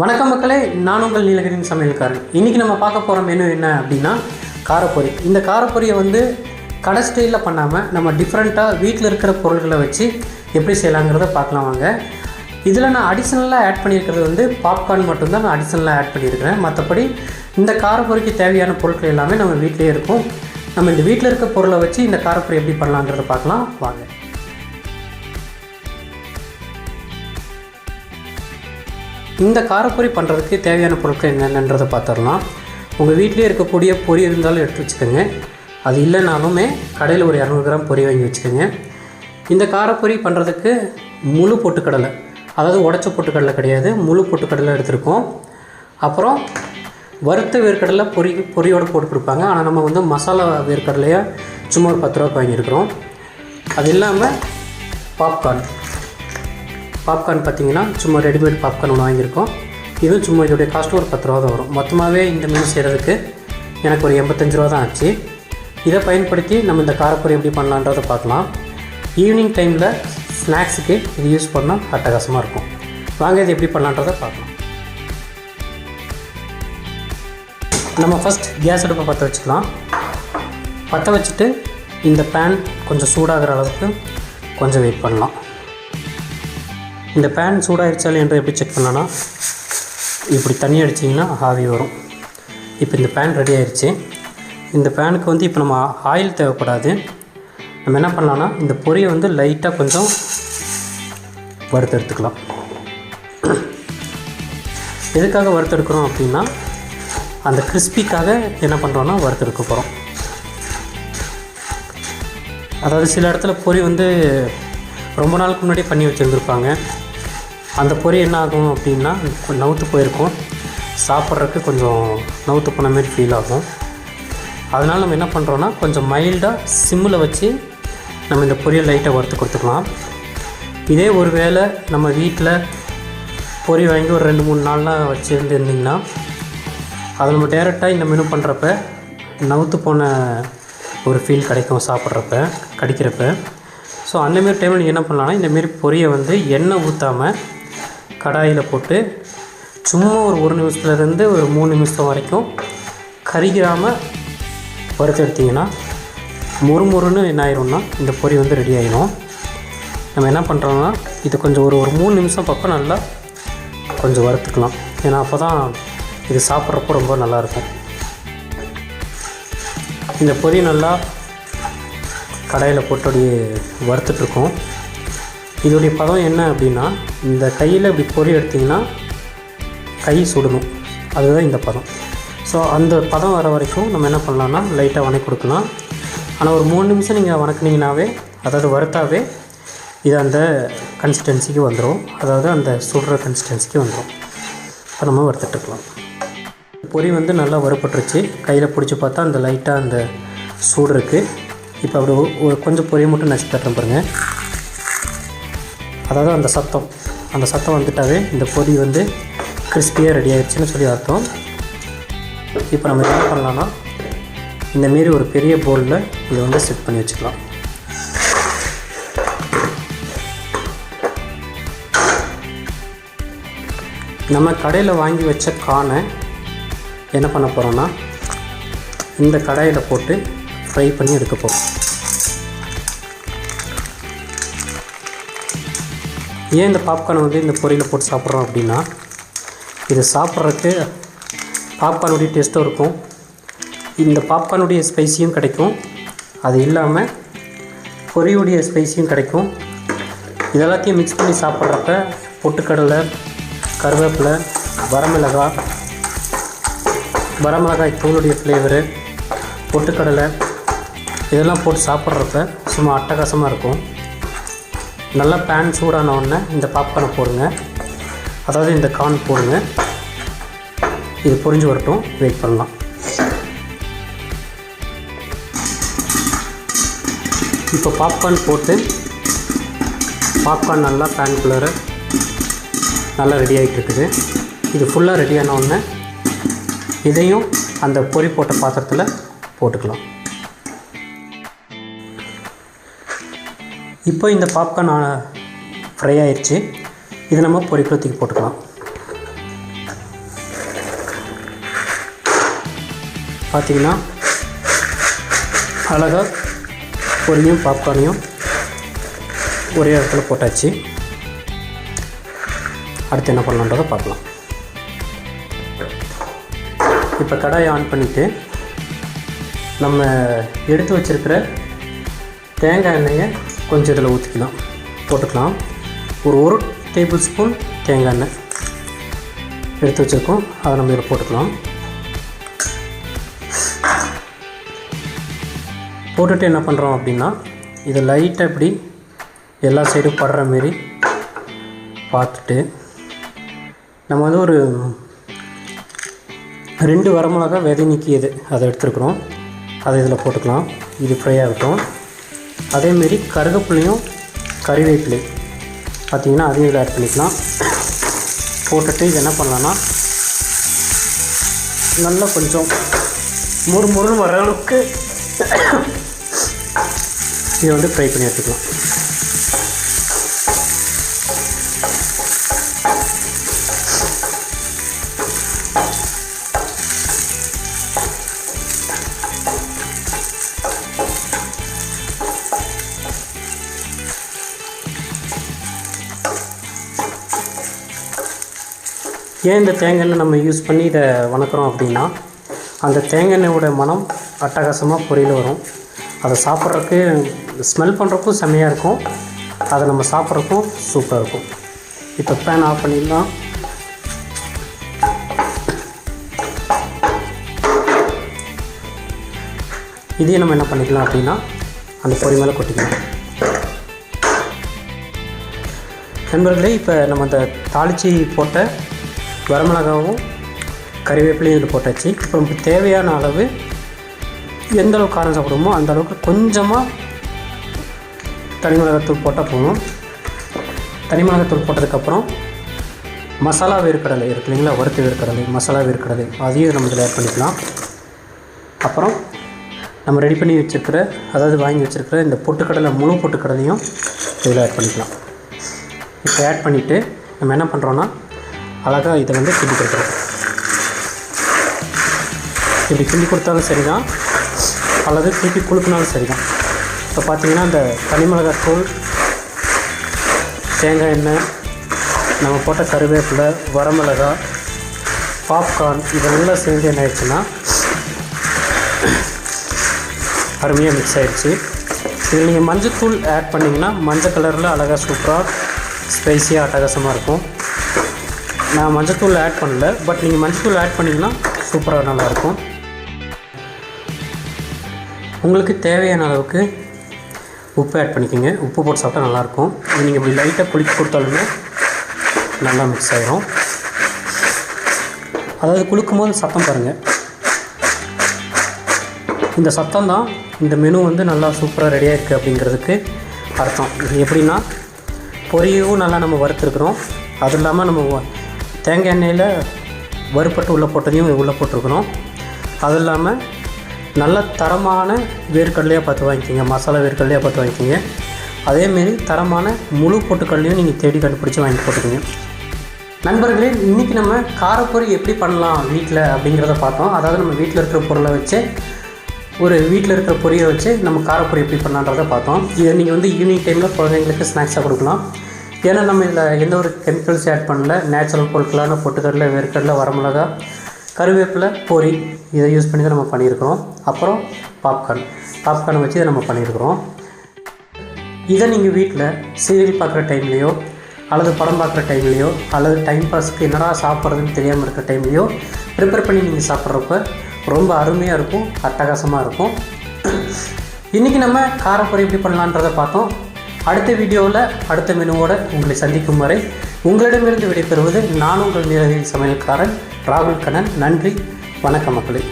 வணக்கம் மக்களே, நான் உங்கள் நீலகிரியின் சமையல்காரன். இன்றைக்கி நம்ம பார்க்க போகிற மெனு என்ன அப்படின்னா காரப்பொரி. இந்த காரப்பொரியை கடை ஸ்டைலில் பண்ணாமல் நம்ம டிஃப்ரெண்ட்டாக வீட்டில் இருக்கிற பொருட்களை வச்சு எப்படி செய்யலாங்கிறத பார்க்கலாம் வாங்க. இதில் நான் அடிஷ்னலாக ஆட் பண்ணியிருக்கிறது பாப்கார்ன் மட்டும்தான் நான் அடிஷ்னலாக ஆட் பண்ணியிருக்கிறேன். மற்றபடி இந்த காரப்பொரிக்கு தேவையான பொருட்கள் எல்லாமே நம்ம வீட்டிலே இருக்கும். நம்ம இந்த வீட்டில் இருக்க பொருளை வச்சு இந்த காரப்பொரி எப்படி பண்ணலாங்கிறத பார்க்கலாம் வாங்க. இந்த காரப்பொரி பண்ணுறதுக்கு தேவையான பொருட்கள் என்னென்னன்றதை பார்த்துடலாம். உங்கள் வீட்டிலே இருக்கக்கூடிய பொரி இருந்தாலும் எடுத்து வச்சுக்கோங்க. அது இல்லைனாலுமே கடையில் ஒரு 200 கிராம் பொரி வாங்கி வச்சுக்கோங்க. இந்த காரப்பொரி பண்ணுறதுக்கு முழு பொட்டுக்கடலை, அதாவது உடச்ச பொட்டுக்கடலை கிடையாது, முழு பொட்டுக்கடலை எடுத்துருக்கோம். அப்புறம் வறுத்த வேர்க்கடலை பொரியோடு போட்டு கொடுப்பாங்க. ஆனால் நம்ம மசாலா வேர்க்கடலையாக சும்மா ஒரு 10 ரூபாய்க்கு வாங்கியிருக்கிறோம். அது இல்லாமல் பாப்கார்ன் பார்த்திங்கன்னா சும்மா ரெடிமேட் பாப்கார்ன் ஒன்று வாங்கியிருக்கோம். இதுவும் சும்மா இதோடைய காஸ்ட்டு ஒரு 10 ரூபா தான் வரும். மொத்தமாகவே இந்த மீன் செய்கிறதுக்கு எனக்கு ஒரு 85 ரூபா தான் ஆச்சு. இதை பயன்படுத்தி நம்ம இந்த காரப்பொரி எப்படி பண்ணலான்றதை பார்க்கலாம். ஈவினிங் டைமில் ஸ்நாக்ஸுக்கு இது யூஸ் பண்ணால் அட்டகாசமாக இருக்கும். வாங்க இது எப்படி பண்ணலான்றதை பார்க்கலாம். நம்ம ஃபஸ்ட் கேஸ் அடுப்பை பற்ற வச்சுக்கலாம். பற்ற வச்சுட்டு இந்த பேன் கொஞ்சம் சூடாகிற அளவுக்கு கொஞ்சம் வெயிட் பண்ணலாம். இந்த பேன் சூடாகிடுச்சாலே என்று எப்படி செக் பண்ணலான்னா, இப்படி தண்ணி அடிச்சிங்கன்னா ஆவி வரும். இப்போ இந்த பேன் ரெடி ஆகிடுச்சு. இந்த பேனுக்கு இப்போ நம்ம ஆயில் தேவைப்படாது. நம்ம என்ன பண்ணலான்னா, இந்த பொரியை லைட்டாக கொஞ்சம் வறுத்தெடுத்துக்கலாம். எதுக்காக வறுத்தெடுக்கிறோம் அப்படின்னா, அந்த கிறிஸ்பிக்காக என்ன பண்ணுறோன்னா வறுத்தெடுக்க போகிறோம். அதாவது சில இடத்துல பொரி ரொம்ப நாளுக்கு முன்னாடி பண்ணி வச்சுருந்துருப்பாங்க. அந்த பொரி என்ன ஆகும் அப்படின்னா நவுத்து போயிருக்கும். சாப்பிட்றதுக்கு கொஞ்சம் நவுத்து போன மாதிரி ஃபீல் ஆகும். அதனால் நம்ம என்ன பண்ணுறோன்னா, கொஞ்சம் மைல்டாக சிம்மில் வச்சு நம்ம இந்த பொரியை லைட்டாக வறுத்து கொடுத்துக்கலாம். இதே ஒரு வேளை நம்ம வீட்டில் பொரி வாங்கி ஒரு 2-3 நாள்லாம் வச்சுருந்துருந்திங்கன்னா, அதை நம்ம டேரெக்டாக இந்த மெனு பண்ணுறப்ப நவுத்து போன ஒரு ஃபீல் கிடைக்கும் சாப்பிட்றப்ப, கடிக்கிறப்ப. ஸோ அந்தமாரி டைமில் நீங்கள் என்ன பண்ணலான்னா, இந்தமாரி பொரியை எண்ணெய் ஊற்றாமல் கடாயில் போட்டு சும்மா ஒரு 1 நிமிஷத்துலேருந்து ஒரு 3 நிமிஷம் வரைக்கும் கரிக்காமல் வறுத்து எடுத்திங்கன்னா மொறுமொறுன்னு என்ன ஆயிரும்னா இந்த பொரி ரெடி ஆகிடும். நம்ம என்ன பண்ணுறோன்னா, இது கொஞ்சம் ஒரு 3 நிமிஷம் பக்கம் நல்லா கொஞ்சம் வறுத்துக்கலாம். ஏன்னா அப்போ தான் இது சாப்பிட்றப்போ ரொம்ப நல்லாயிருக்கும். இந்த பொரி நல்லா கடாயில் போட்டு அப்படியே வறுத்துட்ருக்கோம். இதோடைய பதம் என்ன அப்படின்னா, இந்த கையில் இப்படி பொரி எடுத்திங்கன்னா கை சுடணும், அதுதான் இந்த பதம். ஸோ அந்த பதம் வர வரைக்கும் நம்ம என்ன பண்ணலான்னா லைட்டாக வணக்கி கொடுக்கலாம். ஆனால் ஒரு 3 நிமிஷம் நீங்கள் வணக்குனீங்கன்னாவே, அதாவது வறுத்தாவே இது அந்த கன்சிஸ்டன்சிக்கு வந்துடும். அதாவது அந்த சுடுற கன்சிஸ்டன்சிக்கு வந்துடும். இப்போ நம்ம வறுத்துட்ருக்கலாம். பொரி நல்லா வறுப்பட்டுருச்சு. கையில் பிடிச்சி பார்த்தா அந்த லைட்டாக அந்த சூடு இருக்குது. இப்போ அப்படி ஒரு கொஞ்சம் பொரியை மட்டும் நச்சு தட்டுறேன் பாருங்கள். அதாவது அந்த சத்தம் வந்துட்டாவே இந்த பொரி கிறிஸ்பியாக ரெடி ஆகிடுச்சுன்னு சொல்லி அர்த்தம். இப்போ நம்ம என்ன பண்ணலான்னா, இந்தமாரி ஒரு பெரிய பவுலில் இதை செட் பண்ணி வச்சுக்கலாம். நம்ம கடையில் வாங்கி வச்ச கானை என்ன பண்ண போகிறோன்னா, இந்த கடாயில் போட்டு ஃப்ரை பண்ணி எடுக்க போகிறோம். ஏன் இந்த பாப்கார்னை இந்த பொரியில் போட்டு சாப்பிட்றோம் அப்படின்னா, இது சாப்பிட்றதுக்கு பாப்கார்னுடைய டேஸ்ட்டும் இருக்கும், இந்த பாப்கார்னுடைய ஸ்பைஸியும் கிடைக்கும், அது இல்லாமல் பொரியுடைய ஸ்பைஸியும் கிடைக்கும். இதெல்லாத்தையும் மிக்ஸ் பண்ணி சாப்பிட்றப்ப பொட்டுக்கடலை, கருவேப்பிலை, வரமிளகாய் தூளுடைய ஃப்ளேவரு, பொட்டுக்கடலை இதெல்லாம் போட்டு சாப்பிட்றப்ப சும்மா அட்டகாசமாக இருக்கும். நல்லா பேன் சூடான உடனே இந்த பாப்கார்னை போடுங்க, அதாவது இந்த கார்ன் போடுங்க. இது பொரிஞ்சு வரட்டும், வெயிட் பண்ணலாம். இப்போ பாப்கார்ன் போட்டு பாப்கார்ன் நல்லா பேனுக்குள்ளார நல்லா ரெடி ஆகிட்டு இருக்குது. இது ஃபுல்லாக ரெடியான உடனே இதையும் அந்த பொரி போட்ட பாத்திரத்தில் போட்டுக்கலாம். இப்போ இந்த பாப்கார்ன் ஃப்ரை ஆயிடுச்சு. இதை நம்ம பொரிக்குள்ள தூக்கி போட்டுக்கலாம். பார்த்திங்கன்னா அழகாக பொரியும் பாப்கார்னையும் ஒரே இடத்துல போட்டாச்சு. அடுத்து என்ன பண்ணலான்றதை பார்க்கலாம். இப்போ கடாயை ஆன் பண்ணிவிட்டு நம்ம எடுத்து வச்சுருக்கிற தேங்காய் எண்ணெயை கொஞ்சம் இதில் போட்டுக்கலாம். ஒரு டேபிள் ஸ்பூன் தேங்காய் எண்ணெய் எடுத்து வச்சுருக்கோம், அதை நம்ம இதில் போட்டுக்கலாம். போட்டுட்டு என்ன பண்ணுறோம் அப்படின்னா, இதை லைட்டாக இப்படி எல்லா சைடும் படுற மாரி பார்த்துட்டு நம்ம வந்து ஒரு 2 வரமிளகா விதை நீக்கியது அதை எடுத்துருக்குறோம், அதை இதில் போட்டுக்கலாம். இது ஃப்ரை ஆகட்டும். அதேமாரி கருவேப்பிலையும் கறிவேப்பிலை பார்த்திங்கன்னா அதையும் இதில் ஆட் பண்ணிக்கலாம். போட்டுட்டு இது என்ன பண்ணலான்னா, நல்லா கொஞ்சம் முறுமுறுன்னு வர அளவுக்கு இதை வந்து ஃப்ரை பண்ணி எடுத்துக்கலாம். ஏன் இந்த தேங்காய் எண்ணெய் நம்ம யூஸ் பண்ணி இதை வணக்கிறோம் அப்படின்னா, அந்த தேங்காய் எண்ணெயோட மனம் அட்டகாசமாக பொரியல் வரும். அதை சாப்பிட்றதுக்கு ஸ்மெல் பண்ணுறக்கும் செம்மையாக இருக்கும், அதை நம்ம சாப்பிட்றக்கும் சூப்பராக இருக்கும். இப்போ பேன் ஆஃப் பண்ணிடலாம். இதையும் நம்ம என்ன பண்ணிக்கலாம் அப்படின்னா, அந்த பொரி மேலே கொட்டிக்கலாம். நண்பர்களே, இப்போ நம்ம அந்த தாளிச்சி போட்ட வரமிளகாவும் கறிவேப்பிலையும் இதில் போட்டாச்சு. இப்போ நமக்கு தேவையான அளவு எந்த அளவுக்கு காரம் சாப்பிடுமோ அந்த அளவுக்கு கொஞ்சமாக தனி மிளகாத்தூள் போட்டால் போதும். தனி மிளகாத்தூள் போட்டதுக்கப்புறம் மசாலா வேர்க்கடலை இருக்கு இல்லைங்களா, வறுத்த வேர்க்கடலை, மசாலா வேர்க்கடலை, அதையும் நம்ம இதில் ஆட் பண்ணிக்கலாம். அப்புறம் நம்ம ரெடி பண்ணி வச்சுருக்கிற, அதாவது வாங்கி வச்சுருக்கிற இந்த பொட்டுக்கடலை, முழு பொட்டுக்கடலையும் இதில் ஆட் பண்ணிக்கலாம். இப்போ ஆட் பண்ணிவிட்டு நம்ம என்ன பண்ணுறோன்னா, அழகாக இதை வந்து கிண்டி கொடுக்குறோம். இப்படி கிண்டி கொடுத்தாலும் சரி தான், அல்லது திருப்பி குளுக்குனாலும் சரி தான். இப்போ பார்த்திங்கன்னா இந்த தனி மிளகாத்தூள், தேங்காய் எண்ணெய், நம்ம போட்ட கருவேப்பிலை, வரமிளகா, பாப்கார்ன் இதெல்லாம் சேர்ந்து என்ன ஆயிடுச்சுன்னா அருமையாக மிக்ஸ் ஆகிடுச்சு. இதில் நீங்கள் மஞ்சத்தூள் ஆட் பண்ணிங்கன்னா மஞ்சள் கலரில் அழகாக சூப்பராக ஸ்பைஸியாக அட்டகாசமாக இருக்கும். நான் மஞ்சத்தூள் ஆட் பண்ணல, பட் நீங்கள் மஞ்சத்தூள் ஆட் பண்ணிங்கன்னா சூப்பராக நல்லாயிருக்கும். உங்களுக்கு தேவையான அளவுக்கு உப்பு ஆட் பண்ணிக்கோங்க. உப்பு போட்டு சாப்பிட்டா நல்லாயிருக்கும். இது நீங்கள் இப்படி லைட்டாக குலுக்கி கொடுத்தாலுமே நல்லா மிக்ஸ் ஆகிடும். அதாவது குலுக்கும் போது சத்தம் பாருங்கள், இந்த சத்தம் தான் இந்த மெனு வந்து நல்லா சூப்பராக ரெடியாக இருக்குது அப்படிங்கிறதுக்கு அர்த்தம். இது எப்படின்னா, பொரியவும் நல்லா நம்ம வறுத்துருக்குறோம், அது இல்லாமல் நம்ம தேங்காய் எண்ணெயில் வறுப்பட்டு உள்ளே போட்டதையும் உள்ளே போட்டிருக்கிறோம். அது இல்லாமல் நல்ல தரமான வேர்க்கடலையாக பார்த்து வாங்கிக்கிங்க, மசாலா வேர்க்கடலையாக பார்த்து வாங்கிக்கிங்க. அதேமாரி தரமான முழு பொட்டுக்கடலையும் நீங்கள் தேடி கண்டுபிடிச்சி வாங்கி போட்டுக்கோங்க. நண்பர்களே, இன்றைக்கி நம்ம காரப்பொரி எப்படி பண்ணலாம் வீட்டில் அப்படிங்கிறத பார்த்தோம். அதாவது நம்ம வீட்டில் இருக்கிற பொருளை வச்சு, வீட்டில் இருக்கிற பொரியை வச்சு நம்ம காரப்பொரி எப்படி பண்ணலான்றதை பார்த்தோம். இதை நீங்கள் வந்து ஈவினிங் டைமில் குழந்தைங்களுக்கு ஸ்நாக்ஸாக கொடுக்கலாம். ஏன்னா நம்ம இதில் எந்த ஒரு கெமிக்கல்ஸ் ஆட் பண்ணல, நேச்சுரல் பொருட்களான பொட்டுக்கடலை, வேர்க்கடலை, வரமிளகா, கருவேப்பிலை, பொரி இதை யூஸ் பண்ணி தான் நம்ம பண்ணியிருக்கிறோம். அப்புறம் பாப்கார்னை வச்சு இதை நம்ம பண்ணியிருக்கிறோம். இதை நீங்கள் வீட்டில் சீரியல் பார்க்குற டைம்லேயோ, அல்லது படம் பார்க்குற டைம்லேயோ, அல்லது டைம் பாஸ்க்கு என்னடா சாப்பிட்றதுன்னு தெரியாமல் இருக்கிற டைம்லேயோ ப்ரிப்பேர் பண்ணி நீங்கள் சாப்பிட்றப்ப ரொம்ப அருமையாக இருக்கும், அட்டகாசமாக இருக்கும். இன்றைக்கி நம்ம காரப்பொரி எப்படி பண்ணலான்றதை பார்த்தோம். அடுத்த வீடியோவில் அடுத்த மெனுவோடு உங்களை சந்திக்கும் வரை உங்களிடமிருந்து விடைபெறுவது நான் உங்கள் நிலவில் சமையல்காரன் ராகுல் கண்ணன். நன்றி, வணக்கம் மக்களே.